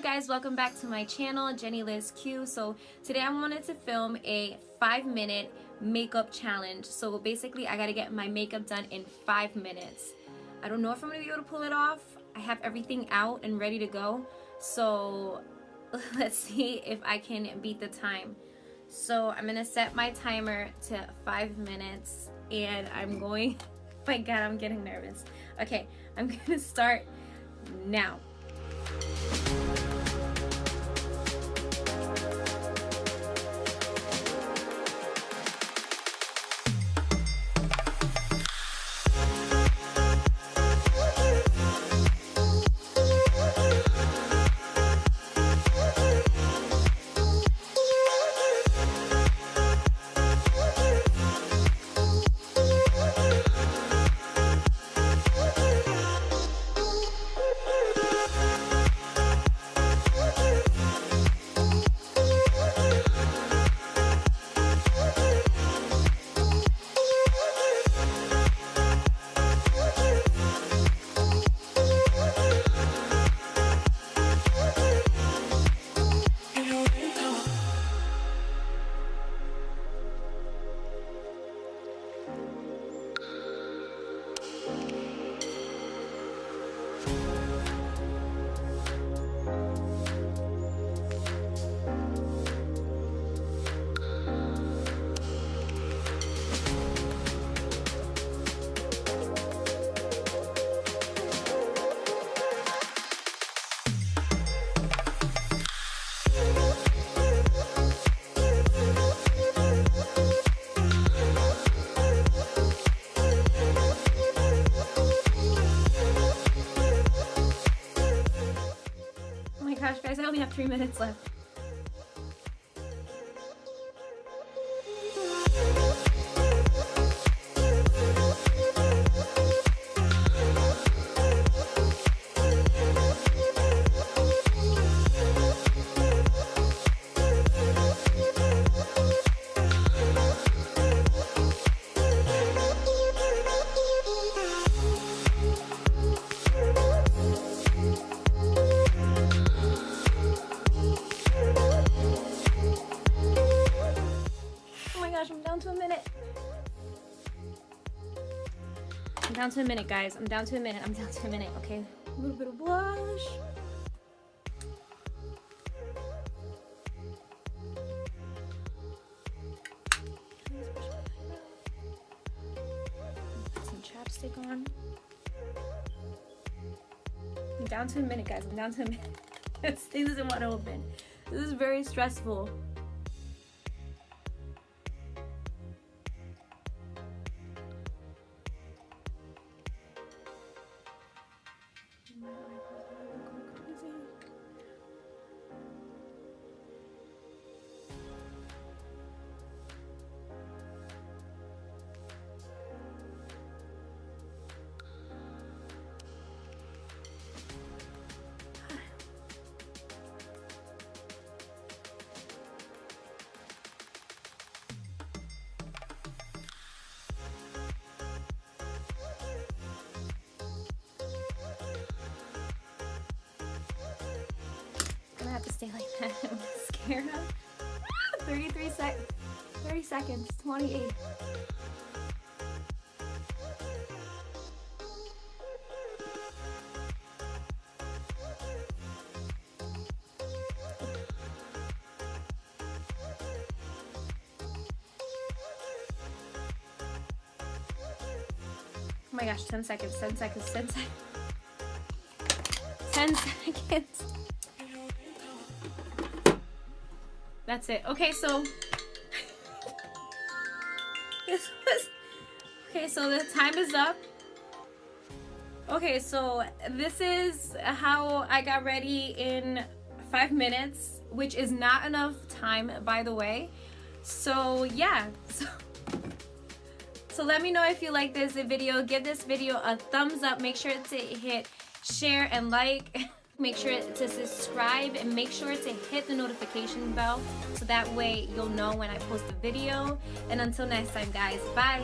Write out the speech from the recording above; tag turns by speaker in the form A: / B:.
A: up guys, welcome back to my channel, genelizq. So today I wanted to film a 5-minute makeup challenge. So basically I gotta get my makeup done in 5 minutes. I don't know if I'm gonna be able to pull it off. I have everything out and ready to go, so let's see if I can beat the time. So I'm gonna set my timer to 5 minutes and I'm going oh my god, I'm getting nervous. Okay, I'm gonna start now. Gosh, guys, I only have 3 minutes left. I'm down to a minute. I'm down to a minute, guys. I'm down to a minute. I'm down to a minute, okay? A little bit of blush. Put some chapstick on. I'm down to a minute, guys. I'm down to a minute. This thing doesn't want to open. This is very stressful. I have to stay like that. I'm scared of 30 seconds, 28. Oh my gosh, 10 seconds, 10 seconds, 10 seconds. 10 seconds. That's it. Okay, so okay, so the time is up. Okay, so this is how I got ready in 5 minutes, which is not enough time, by the way. So yeah, so let me know if you like this video. Give this video a thumbs up. Make sure to hit share and like. Make sure to subscribe and make sure to hit the notification bell so that way you'll know when I post a video. And until next time, guys, bye.